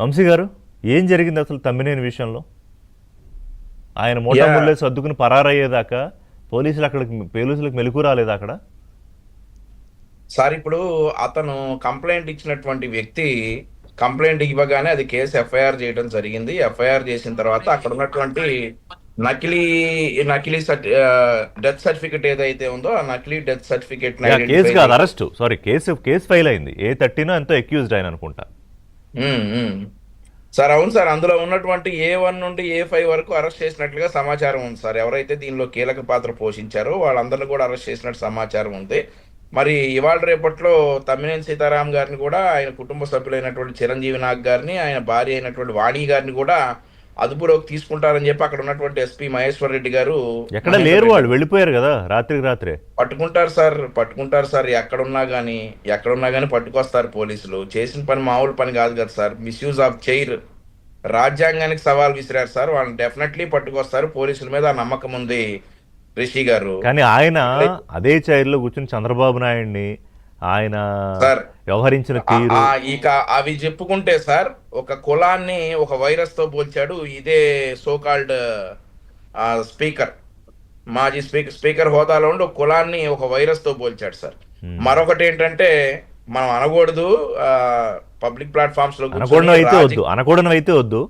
వంశీ గారు, ఏం జరిగింది అసలు తమ్మినేని విషయంలో? ఆయన యా మోటాముల్లే సర్దుకుని పరారయ్యేదాకా పోలీసులకు మెలకు రాలేదా అక్కడ? సార్, ఇప్పుడు అతను కంప్లైంట్ ఇచ్చినటువంటి వ్యక్తి కంప్లైంట్ ఇవ్వగానే అది కేసు ఎఫ్ఐఆర్ చేయడం జరిగింది. ఎఫ్ఐఆర్ చేసిన తర్వాత అక్కడ ఉన్నటువంటి నకిలీ నకిలీ డెత్ సర్టిఫికెట్ ఏదైతే ఉందో ఆ నకిలీ డెత్ సర్టిఫికెట్ ని యా, కేసు ఐడెంటిఫై కాదు, చేసి అరెస్ట్. సారీ, కేసు ఫైల్ అయింది. ఏ13 ఎంతో అక్యూజ్డ్ ఆయన అనుకుంటా. ఉమ్, ఉమ్. సార్, అవును సార్, అందులో ఉన్నటువంటి A1 నుండి A5 వరకు అరెస్ట్ చేసినట్లుగా సమాచారం ఉంది సార్. ఎవరైతే దీనిలో కీలక పాత్ర పోషించారో వాళ్ళందరినీ కూడా అరెస్ట్ చేసినట్టు సమాచారం ఉంది. మరి ఇవాళ రేపట్లో తమ్మినేని సీతారాం గారిని కూడా, ఆయన కుటుంబ సభ్యులైనటువంటి చిరంజీవి నాగ్ గారిని, ఆయన భార్య అయినటువంటి వాణి గారిని కూడా అదుపులోకి తీసుకుంటారని చెప్పి అక్కడ ఉన్నటువంటి ఎస్పీ మహేశ్వర్ రెడ్డి గారు, ఎక్కడ మహేందర్ లేరు, రెడ్డి వాళ్ళు వెళ్ళిపోయారు కదా రాత్రికి రాత్రే. పట్టుకుంటారు సార్. ఎక్కడున్నా కానీ పట్టుకొస్తారు పోలీసులు. చేసిన పని మామూలు పని కాదు కదా సార్. మిస్యూజ్ ఆఫ్ చైర్, రాజ్యాంగానికి సవాల్ విసిరారు సార్. వాళ్ళని డెఫినెట్లీ పట్టుకొస్తారు. పోలీసుల మీద ఆ నమ్మకం ఉంది రిషి గారు. కానీ ఆయన అదే చైర్లో కూర్చుని చంద్రబాబు నాయుడిని ఆయన సార్, వ్యవహరించిన తీరు. ఇక అవి చెప్పుకుంటే సార్, ఒక కులాన్ని ఒక వైరస్ తో పోల్చాడు ఇదే సోకాల్డ్ స్పీకర్. మాజీ స్పీకర్ హోదాలో ఉండి ఒక కులాన్ని ఒక వైరస్ తో పోల్చాడు సార్. మరొకటి ఏంటంటే, మనం అనకూడదు పబ్లిక్ ప్లాట్ఫామ్స్ లో కూర్చొని అనకూడనైతే వద్దు.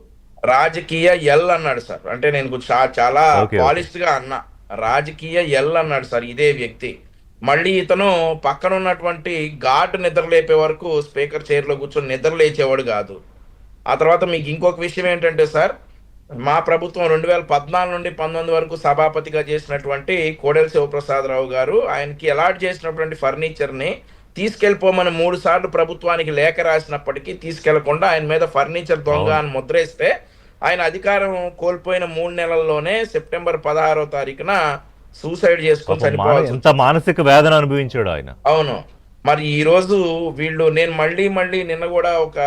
రాజకీయ ఎల్ అన్నాడు సార్. అంటే నేను చాలా పాలిస్ట్ గా అన్నా. రాజకీయ ఎల్ అన్నాడు సార్ ఇదే వ్యక్తి. మళ్ళీ ఇతను పక్కన ఉన్నటువంటి గార్డ్ నిద్ర లేపే వరకు స్పీకర్ చైర్ లో కూర్చొని నిద్ర లేచేవాడు కాదు. ఆ తర్వాత మీకు ఇంకొక విషయం ఏంటంటే సార్, మా ప్రభుత్వం 2014 నుండి 19 వరకు సభాపతిగా చేసినటువంటి కోడెల శివప్రసాదరావు గారు ఆయనకి అలాట్ చేసినటువంటి ఫర్నిచర్ ని తీసుకెళ్లిపోమని 3 సార్లు ప్రభుత్వానికి లేఖ రాసినప్పటికీ తీసుకెళ్లకుండా ఆయన మీద ఫర్నిచర్ దొంగ అని ముద్రేస్తే, ఆయన అధికారం కోల్పోయిన 3 నెలల్లోనే సెప్టెంబర్ 16వ తారీఖున సూసైడ్ చేసుకొని చనిపోవాలి. ఎంత మానసిక వేదన అనుభవించాడు ఆయన. అవును. మరి ఈ రోజు నేను మళ్ళీ నిన్న కూడా ఒక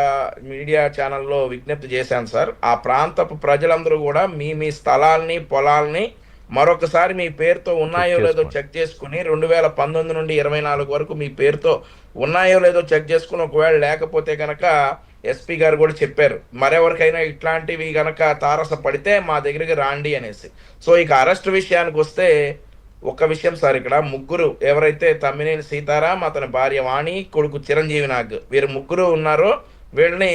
మీడియా ఛానల్లో విజ్ఞప్తి చేశాను సార్. ఆ ప్రాంతపు ప్రజలందరూ కూడా మీ స్థలాల్ని, పొలాల్ని మరొకసారి మీ పేరుతో ఉన్నాయో లేదో చెక్ చేసుకుని, 2019 నుండి 24 వరకు మీ పేరుతో ఉన్నాయో లేదో చెక్ చేసుకుని, ఒకవేళ లేకపోతే గనక ఎస్పీ గారు కూడా చెప్పారు, మరెవరికైనా ఇట్లాంటివి గనక తారసపడితే మా దగ్గరికి రాండి అనేసి. సో ఇక అరెస్ట్ విషయానికి వస్తే, ఒక విషయం సార్, ఇక్కడ ముగ్గురు ఎవరైతే తమ్మినేని సీతారాం, అతని భార్య వాణి, కొడుకు చిరంజీవి నాగ్, వీరు ముగ్గురు ఉన్నారో వీళ్ళని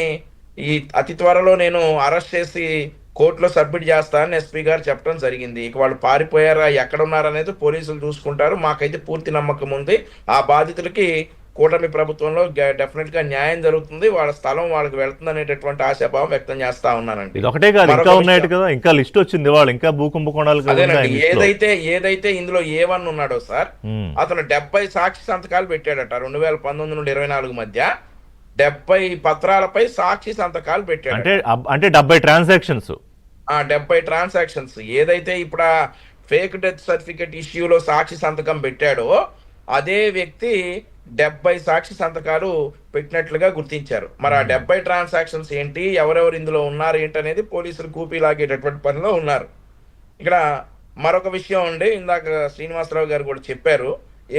ఈ అతి త్వరలో నేను అరెస్ట్ చేసి కోర్టులో సబ్మిట్ చేస్తానని ఎస్పీ గారు చెప్పడం జరిగింది. ఇక వాళ్ళు పారిపోయారా, ఎక్కడ ఉన్నారనేది పోలీసులు చూసుకుంటారు. మాకైతే పూర్తి నమ్మకం ఉంది ఆ బాధితులకి కూటమి ప్రభుత్వంలో డెఫినెట్ గా న్యాయం జరుగుతుంది, వాళ్ళ స్థలం వాళ్ళకి వెళ్తుంది అనేటటువంటి ఆశాభావం వ్యక్తం చేస్తా ఉన్నానండి. ఇది ఒకటే కాదు, ఇంకా ఉన్నాయి కదా, ఇంకా లిస్ట్ వచ్చింది. వాళ్ళు ఇంకా భూకుంభకోణాలు. అదేనండి, ఏదైతే ఇందులో A1 ఉన్నాడో సార్, అతను 70 సాక్షి సంతకాలు పెట్టాడట 2019 నుండి 24 మధ్య. 70 పత్రాలపై సాక్షి సంతకాలు పెట్టాడు. అంటే 70 ట్రాన్సాక్షన్స్. 70 ట్రాన్సాక్షన్స్. ఏదైతే ఇప్పుడు ఫేక్ డెత్ సర్టిఫికెట్ ఇష్యూలో సాక్షి సంతకం పెట్టాడో అదే వ్యక్తి 70 సాక్షి సంతకాలు పెట్టినట్లుగా గుర్తించారు. మరి ఆ 70 ట్రాన్సాక్షన్స్ ఏంటి, ఎవరెవరు ఇందులో ఉన్నారు ఏంటనేది పోలీసులు కూపీ లాగేటటువంటి పనిలో ఉన్నారు. ఇక్కడ మరొక విషయం అండి, ఇందాక శ్రీనివాసరావు గారు కూడా చెప్పారు,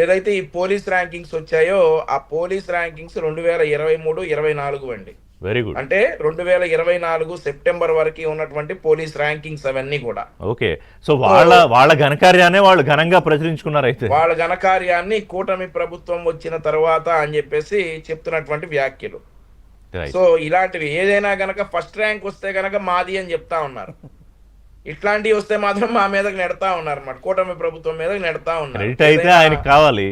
ఏదైతే ఈ పోలీస్ ర్యాంకింగ్స్ వచ్చాయో ఆ పోలీస్ ర్యాంకింగ్స్ 2023-24 అండి. Very good. అంటే 2024 సెప్టెంబర్ వరకు ఉన్నటువంటి పోలీస్ ర్యాంకింగ్స్ అవన్నీ కూడా. ఓకే. సో వాళ్ళ ఘనకార్యాన్ని వాళ్ళు ఘనంగా ప్రచురించుకున్నారు. అయితే వాళ్ళ ఘనకార్యాన్ని కూటమి ప్రభుత్వం వచ్చిన తర్వాత అని చెప్పేసి చెప్తున్నటువంటి వ్యాఖ్యలు. సో ఇలాంటివి ఏదైనా గనక ఫస్ట్ ర్యాంక్ వస్తే గనక మాది అని చెప్తా ఉన్నారు. ఇట్లాంటివి వస్తే మాత్రం మా మీదకి నెడతా ఉన్నారు అన్నమాట, కూటమి ప్రభుత్వం మీదకి నెడతా ఉన్నారు. అయితే ఆయనకి కావాలి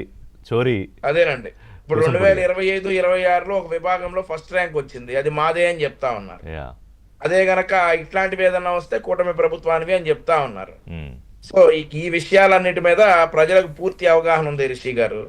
చోరీ. అదేనండి, ఇప్పుడు 2025-26లో ఒక విభాగంలో ఫస్ట్ ర్యాంక్ వచ్చింది, అది మాదే అని చెప్తా ఉన్నారు. అదే గనక ఇట్లాంటివి ఏదన్నా వస్తే కూటమి ప్రభుత్వానివి అని చెప్తా ఉన్నారు. సో ఈ విషయాలన్నిటి మీద ప్రజలకు పూర్తి అవగాహన ఉంది రిషి గారు.